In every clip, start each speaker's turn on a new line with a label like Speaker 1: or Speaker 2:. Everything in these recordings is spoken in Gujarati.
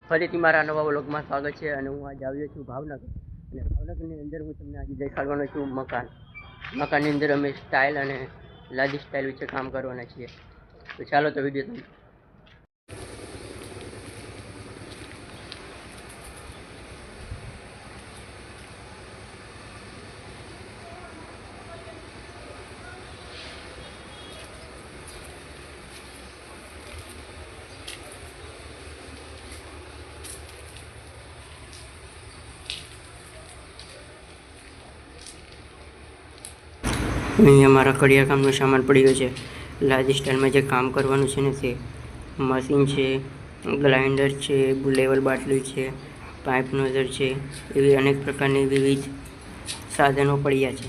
Speaker 1: ફરીથી મારા નવા વ્લોગમાં સ્વાગત છે અને હું આજે આવ્યો છું ભાવનગર અને ભાવનગરની અંદર હું તમને આજે દેખાડવાનો છું મકાનની અંદર અમે સ્ટાઇલ અને લાદી સ્ટાઇલ વિશે કામ કરવાના છીએ. તો ચાલો તો વિડીયો તમે અહીંયા મારા કડિયા કામનો સામાન પડી ગયો છે. લાદી સ્ટાઇલમાં જે કામ કરવાનું છે ને તે મશીન છે, ગ્રાઇન્ડર છે, લેવલ બાટલી છે, પાઇપ નોઝર છે, એવી અનેક પ્રકારની વિવિધ સાધનો પડ્યા છે.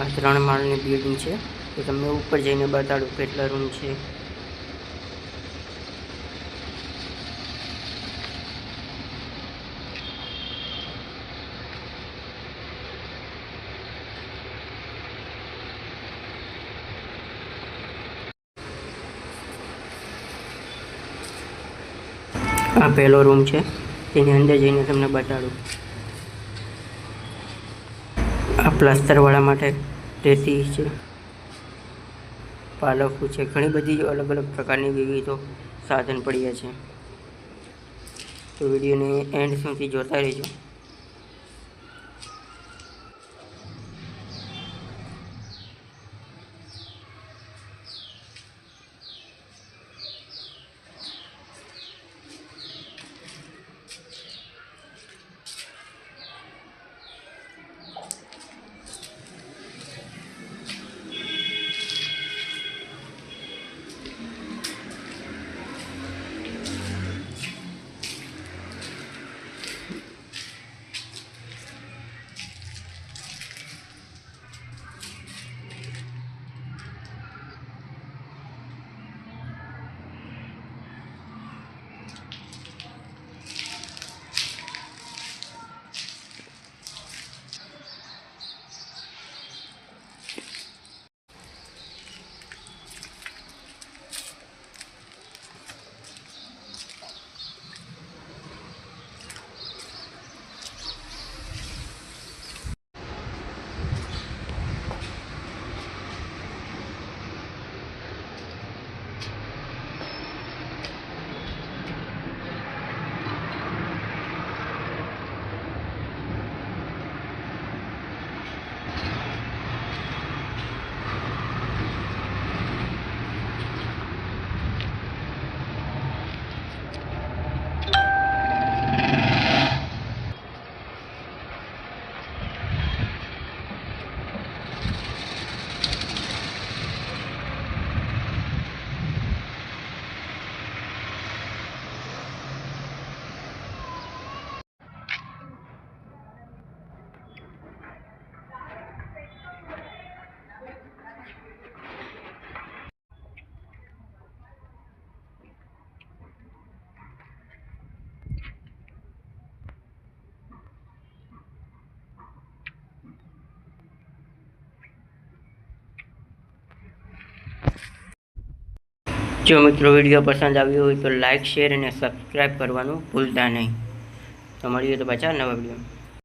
Speaker 1: આ 3 માળની બિલ્ડિંગ છે. તો તમને ઉપર જઈને બતાડું કેટલા રૂમ છે. આ પહેલો રૂમ છે, તેની અંદર જઈને તમને બતાડું. આ પ્લાસ્ટરવાળા માટે રેતી છે, પાલખું છે, ઘણી બધી અલગ અલગ પ્રકારની વિવિધો સાધન પડ્યા છે. તો વિડીયોને એન્ડ સુધી જોતા રહેજો. જો મિત્રો વિડીયો પસંદ આવ્યો હોય તો લાઇક, શેર અને સબસ્ક્રાઈબ કરવાનું ભૂલતા નહીં. તો મળીએ તો પાછા નવા વિડીયો.